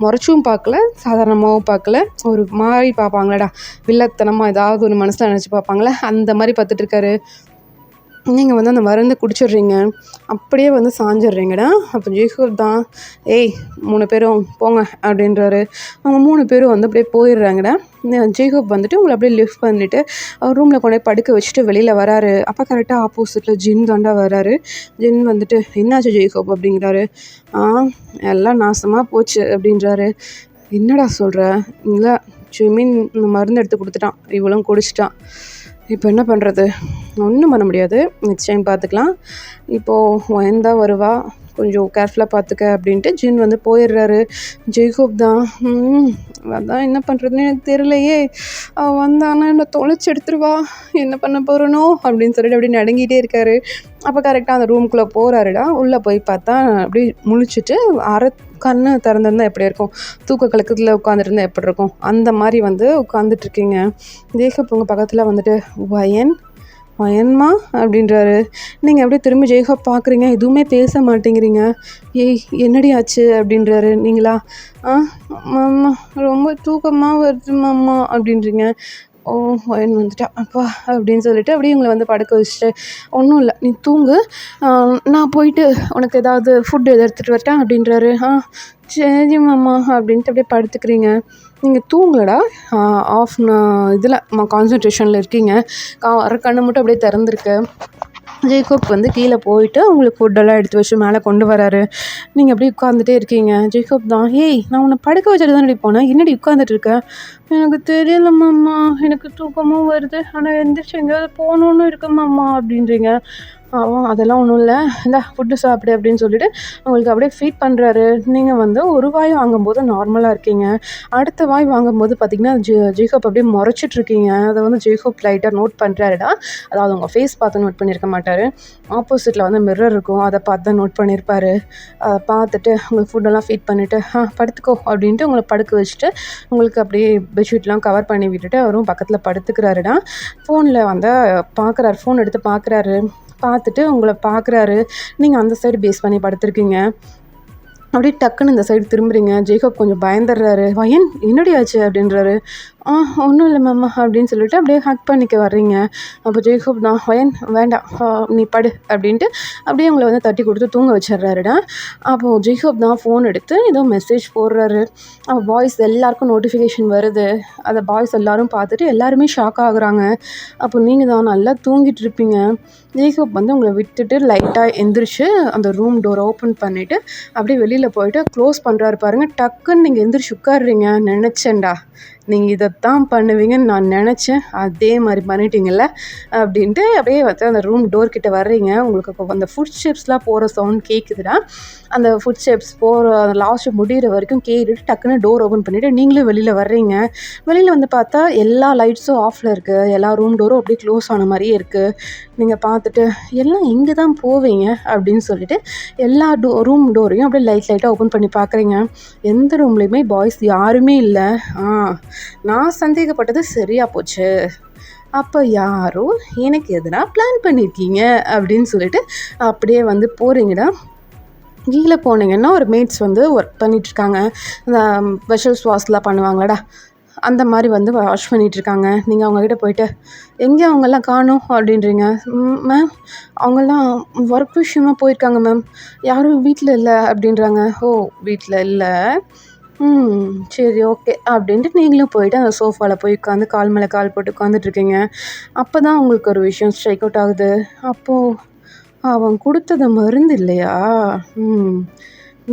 முறைச்சும் பார்க்கல, சாதாரணமாகவும் பார்க்கல, ஒரு மாதிரி பார்ப்பாங்களேடா வில்லத்தனமாக ஏதாவது ஒரு மனசில் நினச்சி பார்ப்பாங்களே அந்த மாதிரி பார்த்துட்ருக்காரு. நீங்கள் வந்து அந்த மருந்து குடிச்சிடுறீங்க. அப்படியே வந்து சாஞ்சிட்றீங்கடா. அப்போ ஜெய்ஹோப் தான் 3 பேரும் போங்க அப்படின்றாரு. அவங்க 3 பேரும் வந்து அப்படியே போயிடுறாங்கடா. ஜெய்ஹோப் வந்துட்டு உங்களை அப்படியே லிஃப்ட் பண்ணிவிட்டு அவர் ரூமில் கொண்டு போய் படுக்க வச்சுட்டு வெளியில் வராரு. அப்போ கரெக்டாக ஆப்போசிட்டில் ஜின் தாண்டா வராரு. ஜின் வந்துட்டு என்னாச்சு ஜெய்ஹோப் அப்படிங்கிறாரு. எல்லாம் நாசமாக போச்சு அப்படின்றாரு. என்னடா சொல்கிற? இல்லை ஜிமின் மருந்து எடுத்து கொடுத்துட்டான், இவளும் குடிச்சிட்டான், இப்போ என்ன பண்ணுறது? ஒன்றும் பண்ண முடியாது, நெக்ஸ்ட் டைம் பார்த்துக்கலாம். இப்போது வயந்தா வருவா, கொஞ்சம் கேர்ஃபுல்லாக பார்த்துக்க அப்படின்ட்டு ஜின் வந்து போயிடுறாரு. ஜெய்ஹோப் தான் அதான் என்ன பண்ணுறதுன்னு எனக்கு தெரியலையே, அவள் வந்தானா என்னை தொலைச்சி எடுத்துருவா, என்ன பண்ண போகிறனோ அப்படின்னு சொல்லிட்டு அப்படி நடுங்கிட்டே இருக்காரு. அப்போ கரெக்டாக அந்த ரூம்குள்ளே போகிறாருடா. உள்ளே போய் பார்த்தா அப்படி முழிச்சிட்டு கண்ணு திறந்துருந்தா எப்படி இருக்கும், தூக்க கலக்கத்தில் உட்காந்துருந்தா எப்படி இருக்கும், அந்த மாதிரி வந்து உட்காந்துட்ருக்கீங்க. ஜெய்ஹோப் உங்கள் பக்கத்தில் வந்துட்டு வயன்மா அப்படின்றாரு. நீங்கள் அப்படியே திரும்பி ஜெய்ஹோப் பார்க்குறீங்க, எதுவுமே பேச மாட்டேங்கிறீங்க. என்னடி ஆச்சு அப்படின்றாரு. நீங்களா மாமா ரொம்ப தூக்கமாக வருது மாமா அப்படின்றீங்க. வயன் வந்துட்டா அப்பா அப்படின்னு சொல்லிட்டு அப்படியே உங்களை வந்து படுக்க வச்சுட்டு ஒன்றும் இல்லை நீ தூங்கு, நான் போயிட்டு உனக்கு ஏதாவது ஃபுட்டு எடுத்துகிட்டு வரட்டேன் அப்படின்றாரு. சரி மாமா அப்படின்ட்டு அப்படியே படுத்துக்கிறீங்க. நீங்கள் தூங்கலடா, இதில் கான்சன்ட்ரேஷனில் இருக்கீங்க. கண்ணு மட்டும் அப்படியே திறந்துருக்கு. ஜெய்ஹோப் வந்து கீழே போயிட்டு அவங்களுக்கு ஃபுட்டெல்லாம் எடுத்து வச்சு மேலே கொண்டு வராரு. நீங்கள் அப்படியே உட்காந்துட்டே இருக்கீங்க. ஜெய்ஹோப் தான் நான் உன்னை படுக்க வச்சுட்டு தானே போனேன், என்னடி உட்காந்துட்டு இருக்கேன்? எனக்கு தெரியல மாமா, எனக்கு தூக்கமும் வருது, ஆனால் எந்திரிச்சு எங்கேயாவது போகணுன்னு இருக்கு மாமா அப்படின்றீங்க. அதெல்லாம் ஒன்றும் இல்லை, இந்த ஃபுட்டு சாப்பிடு அப்படின்னு சொல்லிட்டு உங்களுக்கு அப்படியே ஃபீட் பண்ணுறாரு. நீங்கள் வந்து ஒரு வாய் வாங்கும்போது நார்மலாக இருக்கீங்க, அடுத்த வாய் வாங்கும்போது பார்த்திங்கன்னா ஜெய்ஹோப் அப்படியே முறைச்சிட்ருக்கீங்க. அதை வந்து ஜெய்ஹோப் லைட்டாக நோட் பண்ணுறாருடா. அதாவது உங்கள் ஃபேஸ் பார்த்து நோட் பண்ணியிருக்க மாட்டார், ஆப்போசிட்டில் வந்து மிரர் இருக்கும், அதை பார்த்து தான் நோட் பண்ணியிருப்பார். அதை பார்த்துட்டு உங்களுக்கு ஃபுட்டெல்லாம் ஃபீட் பண்ணிவிட்டு படுத்துக்கோ அப்படின்ட்டு உங்களை படுக்க வச்சுட்டு உங்களுக்கு அப்படியே பெட்ஷீட்லாம் கவர் பண்ணி விட்டுட்டு அவரும் பக்கத்தில் படுத்துக்கிறாருடா. ஃபோனில் வந்து பார்க்குறாரு, ஃபோன் எடுத்து பார்க்குறாரு. பார்த்துட்டு உங்களை பார்க்குறாரு. நீங்கள் அந்த சைடு பேஸ் பண்ணி படுத்துருக்கீங்க. அப்படியே டக்குன்னு இந்த சைடு திரும்புறீங்க. ஜேக்கப் கொஞ்சம் பயந்துடுறாரு. "வயன் என்னடி ஆச்சு?" அப்படின்றாரு. ஒன்றும் இல்லை மேம்" அப்படின்னு சொல்லிட்டு அப்படியே ஹக் பண்ணிக்க வர்றீங்க. அப்போ ஜேக்கப் தான், "வயன் வேண்டாம், நீ படு" அப்படின்ட்டு அப்படியே உங்களை வந்து தட்டி கொடுத்து தூங்க வச்சிடுறாருடா. அப்போது ஜேக்கப் தான் ஃபோன் எடுத்து ஏதோ மெசேஜ் போடுறாரு. அப்போ பாய்ஸ் எல்லாருக்கும் நோட்டிஃபிகேஷன் வருது. அதை பாய்ஸ் எல்லோரும் பார்த்துட்டு எல்லாருமே ஷாக் ஆகுறாங்க. அப்போ நீங்கள் தான் நல்லா தூங்கிட்டு இருப்பீங்க. ஜேக்கப் வந்து உங்களை விட்டுட்டு லைட்டாக எந்திரிச்சு அந்த ரூம் டோரை ஓப்பன் பண்ணிவிட்டு அப்படியே வெளியில் போயிட்டு க்ளோஸ் பண்ணுறாரு பாருங்கள். டக்குன்னு நீங்கள் எந்திரிச்சு உட்காடுறீங்க. நினச்சேன்டா நீங்கள் இதைத்தான் பண்ணுவீங்கன்னு நான் நினச்சேன், அதே மாதிரி பண்ணிட்டீங்கல்ல அப்படின்ட்டு அப்படியே வந்து அந்த ரூம் டோர்கிட்ட வர்றீங்க. உங்களுக்கு அந்த ஃபுட் ஸ்டெப்ஸ்லாம் போகிற சவுண்ட் கேட்குதுடா. அந்த ஃபுட் ஸ்டெப்ஸ் போகிற அந்த லாஸ்ட்டு முடிகிற வரைக்கும் கேட்டுட்டு டக்குன்னு டோர் ஓப்பன் பண்ணிவிட்டு நீங்களும் வெளியில் வர்றீங்க. வெளியில் வந்து பார்த்தா எல்லா லைட்ஸும் ஆஃபில் இருக்குது. எல்லா ரூம் டோரும் அப்படியே க்ளோஸ் ஆன மாதிரியே இருக்குது. நீங்கள் பார்த்துட்டு எல்லாம் எங்கே தான் போவீங்க அப்படின்னு சொல்லிட்டு எல்லா ரூம் டோரையும் அப்படியே லைட்டாக ஓப்பன் பண்ணி பார்க்குறீங்க. எந்த ரூம்லேயுமே பாய்ஸ் யாருமே இல்லை. நான் சந்தேகப்பட்டது சரியாக போச்சு. அப்போ யாரோ எனக்கு எதுனா பிளான் பண்ணியிருக்கீங்க அப்படின்னு சொல்லிட்டு அப்படியே வந்து போகிறீங்கடா. கீழே போனீங்கன்னா ஒரு மேட்ஸ் வந்து ஒர்க் பண்ணிகிட்ருக்காங்க. இந்த வெஷல்ஸ் வாஷ்லாம் பண்ணுவாங்களாடா, அந்த மாதிரி வந்து வாஷ் பண்ணிகிட்ருக்காங்க. நீங்கள் அவங்கக்கிட்ட போயிட்டு எங்கே அவங்கெல்லாம் காணோம் அப்படின்றீங்க. மேம் அவங்கெல்லாம் ஒர்க் விஷயமாக போயிருக்காங்க மேம், யாரும் வீட்டில் இல்லை அப்படின்றாங்க. ஓ வீட்டில் இல்லை, சரி ஓகே அப்படின்ட்டு நீங்களும் போயிட்டு அந்த சோஃபாவில் போய் உட்காந்து கால் மேலே கால் போட்டு உட்காந்துட்ருக்கீங்க. அப்போ தான் உங்களுக்கு ஒரு விஷயம் ஸ்ட்ரைக் அவுட் ஆகுது. அப்போது அவன் கொடுத்தது மருந்து இல்லையா?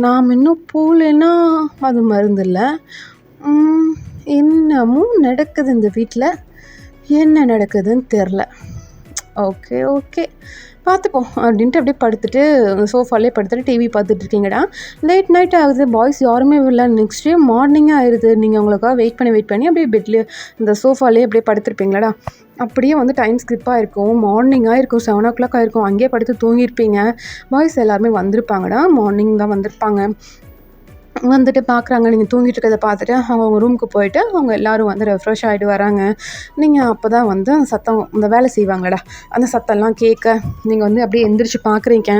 நாம் இன்னும் போகலன்னா அது மருந்து இல்லை. என்னமும் நடக்குது இந்த வீட்டில், என்ன நடக்குதுன்னு தெரில. ஓகே ஓகே பார்த்துப்போம் அப்படின்ட்டு அப்படியே படுத்துட்டு சோஃபாலே படுத்துட்டு டிவி பார்த்துட்ருக்கீங்கடா. லேட் நைட் ஆகுது, பாய்ஸ் யாருமே இல்லை. நெக்ஸ்ட் டே மார்னிங்காக ஆயிடுது. நீங்கள் உங்களுக்காக வெயிட் பண்ணி அப்படியே பெட்லேயே இந்த சோஃபாலே அப்படியே படுத்துருப்பீங்களாடா. அப்படியே வந்து டைம் ஸ்கிப் ஆகிருக்கும். மார்னிங் ஆகிருக்கும், 7 o'clock ஆகிருக்கும். அங்கேயே படுத்து தூங்கியிருப்பீங்க. பாய்ஸ் எல்லாருமே வந்திருப்பாங்கடா, மார்னிங் தான் வந்திருப்பாங்க. வந்துட்டு பார்க்குறாங்க நீங்கள் தூங்கிட்டு இருக்கிறத பார்த்துட்டு அவங்க ரூமுக்கு போயிட்டு அவங்க எல்லோரும் வந்து ரெஃப்ரெஷ் ஆகிட்டு வராங்க. நீங்கள் அப்போ தான் வந்து அந்த சத்தம், இந்த வேலை செய்வாங்கடா, அந்த சத்தம்லாம் கேட்க நீங்கள் வந்து அப்படியே எந்திரிச்சு பார்க்குறீங்க.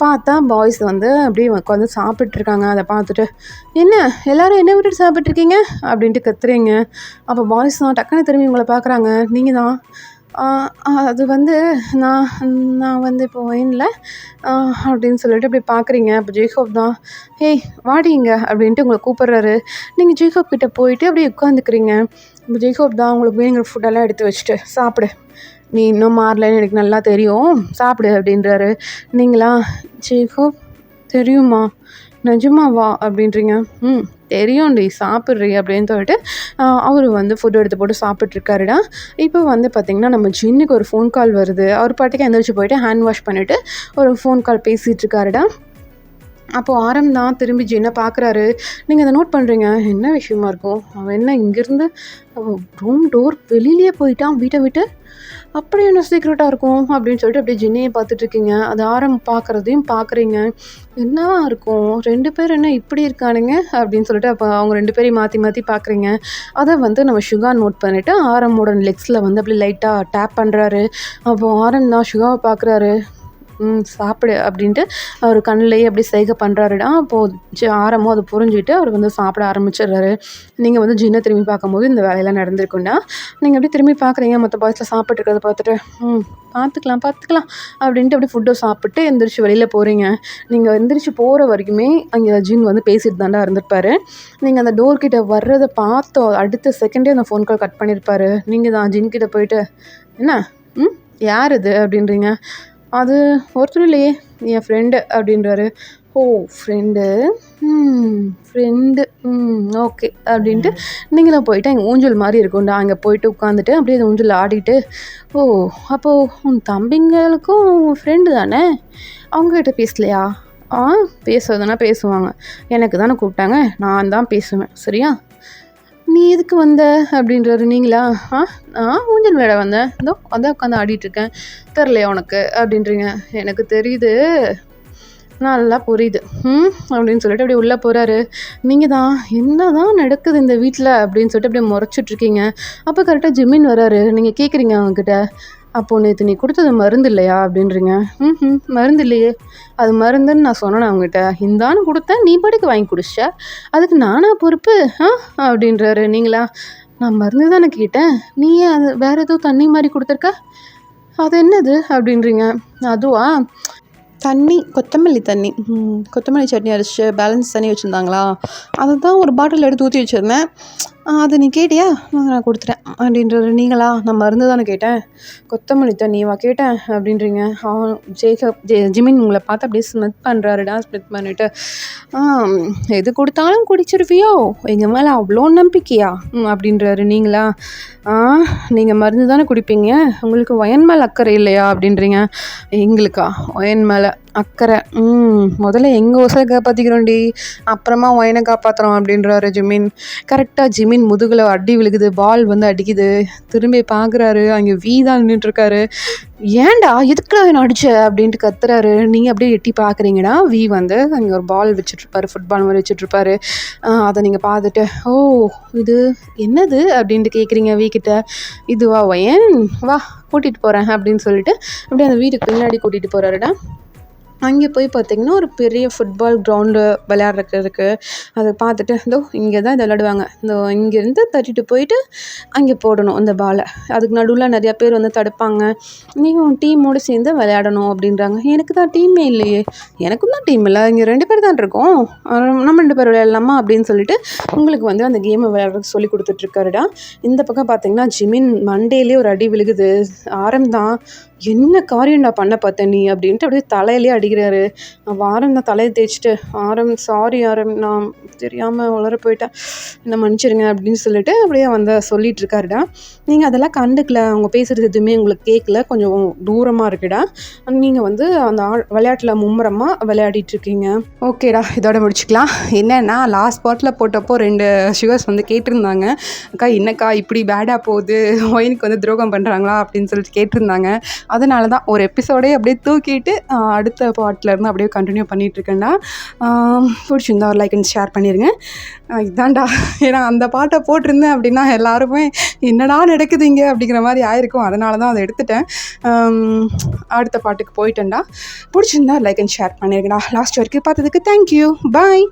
பார்த்தா பாய்ஸ் வந்து அப்படியே உட்காந்து சாப்பிட்ருக்காங்க. அதை பார்த்துட்டு என்ன எல்லோரும் என்ன விட்டுட்டு சாப்பிட்ருக்கீங்க அப்படின்ட்டு கத்துறீங்க. அப்போ பாய்ஸ் தான் டக்குன்னு திரும்பி உங்களை பார்க்குறாங்க. நீங்கள் தான் அது வந்து நான் வந்து இப்போ இல்லை அப்படின்னு சொல்லிட்டு அப்படி பார்க்குறீங்க. அப்போ ஜேக்கப் தான், "ஏய் வாடிங்க" அப்படின்ட்டு உங்களை கூப்பிட்றாரு. நீங்கள் ஜேக்கப் கிட்டே போயிட்டு அப்படியே உட்காந்துக்கிறீங்க. இப்போ ஜேக்கப் தான் உங்களுக்கு வேணுங்கிற ஃபுட்டெல்லாம் எடுத்து வச்சுட்டு, "சாப்பிடு, நீ இன்னும் மாறலன்னு எனக்கு நல்லா தெரியும், சாப்பிடு" அப்படின்றாரு. நீங்களா, "ஜேக்கப் தெரியுமா, நிஜமாவா" அப்படின்றீங்க. தெரியும்டி, சாப்பிட்றி அப்படின்னு சொல்லிட்டு அவர் வந்து ஃபுட் எடுத்து போட்டு சாப்பிட்ருக்காருடா. இப்போ வந்து பார்த்திங்கன்னா நம்ம ஜின்னுக்கு ஒரு ஃபோன் கால் வருது. அவர் பாட்டுக்கு எந்திரிச்சு போயிட்டு ஹேண்ட் வாஷ் பண்ணிவிட்டு ஒரு ஃபோன் கால் பேசிகிட்ருக்காருடா. அப்போது ஆரம் தான் திரும்பி ஜின்னை பார்க்குறாரு. நீங்கள் அதை நோட் பண்ணுறீங்க. என்ன விஷயமா இருக்கும், அவன் என்ன இங்கேருந்து ரூம் டோர் வெளியிலேயே போயிட்டான் வீட்டை விட்டு, அப்படி என்ன சீக்ரெட்டாக இருக்கும் அப்படின்னு சொல்லிட்டு அப்படியே ஜின்னையை பார்த்துட்ருக்கீங்க. அது ஆரம் பார்க்குறதையும் பார்க்குறீங்க. என்னவா இருக்கும், 2 பேர் என்ன இப்படி இருக்கானுங்க அப்படின்னு சொல்லிட்டு அப்போ அவங்க 2 பேரையும் மாற்றி மாற்றி பார்க்குறீங்க. அதை வந்து நம்ம சுகா நோட் பண்ணிவிட்டு ஆரமோட லெக்ஸில் வந்து அப்படியே லைட்டாக டேப் பண்ணுறாரு. அப்போது ஆரம் தான் சுகாவை பார்க்குறாரு. சாப்பிடு அப்படின்ட்டு அவர் கண்ணிலேயே அப்படி செய்கை பண்ணுறாருடா. அப்போது ஆரமோ அதை புரிஞ்சுட்டு அவர் வந்து சாப்பிட ஆரம்பிச்சிடுறாரு. நீங்கள் வந்து ஜின்னை திரும்பி பார்க்கும்போது இந்த வேலையெல்லாம் நடந்திருக்குண்டா. நீங்கள் அப்படியே திரும்பி பார்க்குறீங்க. மற்ற பாய்ஸில் சாப்பிட்ருக்கிறத பார்த்துட்டு பார்த்துக்கலாம் அப்படின்ட்டு அப்படியே ஃபுட்டை சாப்பிட்டு எந்திரிச்சு வெளியில் போகிறீங்க. நீங்கள் எந்திரிச்சு போகிற வரைக்குமே அங்கே ஜின் வந்து பேசிட்டு தாண்டா இருந்திருப்பாரு. நீங்கள் அந்த டோர்கிட்ட வர்றதை பார்த்தோ அடுத்த செகண்டே அந்த ஃபோன் கால் கட் பண்ணியிருப்பாரு. நீங்கள் தான் ஜின்கிட்ட போயிட்டு, "என்ன யார் இது?" அப்படின்றீங்க. "அது ஒருத்தர் இல்லையே, என் ஃப்ரெண்டு" அப்படின்றாரு. "ஓ ஃப்ரெண்டு, ஓகே" அப்படின்ட்டு நீங்களும் போயிட்டு அங்கே ஊஞ்சல் மாதிரி இருக்கும்டா, அங்கே போயிட்டு உட்காந்துட்டு அப்படியே அந்த ஊஞ்சல் ஆடிட்டு, "ஓ அப்போது உன் தம்பிங்களுக்கும் ஃப்ரெண்டு தானே, அவங்ககிட்ட பேசலையா?" பேசுறதுனா பேசுவாங்க, எனக்கு தானே கூப்பிட்டாங்க, நான் தான் பேசுவேன், சரியா? "நீ எதுக்கு வந்த?" அப்படின்றாரு. நீங்களா, நான் ஊஞ்சல் விளையாட வந்தேன், இதோ அதான் உட்காந்து ஆடிட்டுருக்கேன், தெரிலையா உனக்கு அப்படின்றீங்க. எனக்கு தெரியுது, நல்லா புரியுது அப்படின்னு சொல்லிட்டு அப்படியே உள்ளே போகிறாரு. நீங்கள் தான் என்ன தான் நடக்குது இந்த வீட்டில் அப்படின்னு சொல்லிட்டு அப்படியே முறைச்சிட்ருக்கீங்க. அப்போ கரெக்டாக ஜிம்மின் வராரு. நீங்கள் கேட்குறீங்க அவங்கக்கிட்ட, அப்போ நேற்று நீ கொடுத்தது மருந்து இல்லையா அப்படின்றீங்க. மருந்து இல்லையே, அது மருந்துன்னு நான் சொன்னேன் அவங்ககிட்ட, இந்தான்னு கொடுத்தேன், நீ பாட்டுக்கு வாங்கி குடிச்சிட்ட, அதுக்கு நானா பொறுப்பு அப்படின்றாரு. நீங்களா, நான் மருந்து தானே கேட்டேன், நீயே அது வேற ஏதோ தண்ணி மாதிரி கொடுத்துருக்க, அது என்னது அப்படின்றீங்க. அதுவா, தண்ணி, கொத்தமல்லி தண்ணி, கொத்தமல்லி சட்னி அரைச்சி பேலன்ஸ் தண்ணி வச்சுருந்தாங்களா, அதை தான் ஒரு பாட்டில் எடுத்து ஊற்றி வச்சுருந்தேன், அது நீ கேட்டியா, நான் கொடுத்துட்டேன் அப்படின்றது. நீங்களா, நான் மருந்து தானே கேட்டேன், கொத்தமல்லி தண்ணிவா கேட்டேன் அப்படின்றீங்க. அவன் ஜிமின் உங்களை பார்த்து அப்படியே ஸ்மித் பண்ணுறாருடா. ஸ்மித் பண்ணிவிட்டு, எது கொடுத்தாலும் குடிச்சிருவியோ, எங்கள் மேலே அவ்வளோ நம்பிக்கையா அப்படின்றாரு. நீங்களா, நீங்கள் மருந்து தானே குடிப்பீங்க, உங்களுக்கு ஒயன் மேலே அக்கறை இல்லையா அப்படின்றீங்க. எங்களுக்கா ஒயன் மேலே அக்கறை, முதல்ல எங்கள் உசை காப்பாற்றிக்கிறோண்டி, அப்புறமா ஒயனை காப்பாற்றுறோம் அப்படின்றாரு ஜிமின். கரெக்டாக ஜிமின் முதுகில் அடி விழுகுது, பால் வந்து அடிக்குது. திரும்பி பார்க்குறாரு, அங்கே தான் நின்றுட்டுருக்காரு. ஏன்டா எதுக்குடா என்ன அடிச்ச அப்படின்ட்டு கத்துறாரு. நீங்கள் அப்படியே எட்டி பார்க்குறீங்கடா, வந்து அங்கே ஒரு பால் வச்சுட்ருப்பாரு, ஃபுட்பால் மாதிரி வச்சுட்ருப்பாரு. அதை நீங்கள் பார்த்துட்டு, ஓ இது என்னது அப்படின்ட்டு கேட்குறீங்க கிட்ட. இதுவா ஒயன், வா கூட்டிகிட்டு போகிறேன் அப்படின்னு சொல்லிட்டு அப்படியே அந்த வீட்டுக்கு பின்னாடி கூட்டிகிட்டு போகிறாருடா. அங்கே போய் பார்த்திங்கன்னா ஒரு பெரிய ஃபுட்பால் கிரவுண்டு விளையாடுறதுக்கு இருக்குது. அதை பார்த்துட்டு, இதோ இங்கே தான் இதை விளையாடுவாங்க, இதோ இங்கேருந்து தட்டிட்டு போயிட்டு அங்கே போடணும் இந்த பாலை, அதுக்கு நடுவில் நிறையா பேர் வந்து தடுப்பாங்க, நீங்கள் டீமோடு சேர்ந்து விளையாடணும் அப்படின்றாங்க. எனக்கு தான் டீமே இல்லையே, எனக்கும் தான் டீம் இல்லை, இங்கே 2 பேர் தான் இருக்கோம், நம்ம 2 பேர் விளையாடலாமா அப்படின்னு சொல்லிட்டு உங்களுக்கு வந்து அந்த கேமை விளையாடுறதுக்கு சொல்லி கொடுத்துட்ருக்காருடா. இந்த பக்கம் பார்த்திங்கன்னா ஜிமின் மண்டேலே ஒரு அடி விழுகுது. ஆரம்தான், என்ன காரியம்டா பண்ண பார்த்த நீ அப்படின்ட்டு அப்படியே தலையிலே அடிக்கிறாரு. ஆரம் தான் தலையை தேய்ச்சிட்டு, சாரி ஆரம், நான் தெரியாமல் உளர போயிட்டேன், என்ன மன்னிச்சிருங்க அப்படின்னு சொல்லிட்டு அப்படியே வந்து சொல்லிட்டு இருக்காருடா. நீங்கள் அதெல்லாம் கண்டுக்கல, அவங்க பேசுகிறது எதுவுமே உங்களுக்கு கேட்கல, கொஞ்சம் தூரமாக இருக்குடா. நீங்கள் வந்து அந்த விளையாட்டில் மும்முரமாக விளையாடிட்டுருக்கீங்க. ஓகேடா, இதோட முடிச்சுக்கலாம். என்னென்னா லாஸ்ட் பாட்டில் போட்டப்போ 2 ஷுகர்ஸ் வந்து கேட்டிருந்தாங்க, அக்கா என்னக்கா இப்படி பேடாக போகுது, ஒயினுக்கு வந்து துரோகம் பண்ணுறாங்களா அப்படின்னு சொல்லிட்டு கேட்டிருந்தாங்க. அதனால தான் ஒரு எபிசோடே அப்படியே தூக்கிட்டு அடுத்த பாட்டிலேருந்து அப்படியே கண்டினியூ பண்ணிகிட்ருக்கேன்டா. பிடிச்சிருந்தா ஒரு லைக் அண்ட் ஷேர் பண்ணிடுங்க. இதான்டா, ஏன்னா அந்த பாட்டை போட்டிருந்தேன் அப்படின்னா எல்லாருமே என்னடா நடக்குது இங்கே அப்படிங்கிற மாதிரி ஆயிருக்கும், அதனால தான் அதை எடுத்துட்டேன். அடுத்த பாட்டுக்கு போயிட்டேன்டா. பிடிச்சிருந்தா லைக் அண்ட் ஷேர் பண்ணிடுங்கடா. லாஸ்ட் வரைக்கும் பார்த்ததுக்கு தேங்க்யூ, பாய்.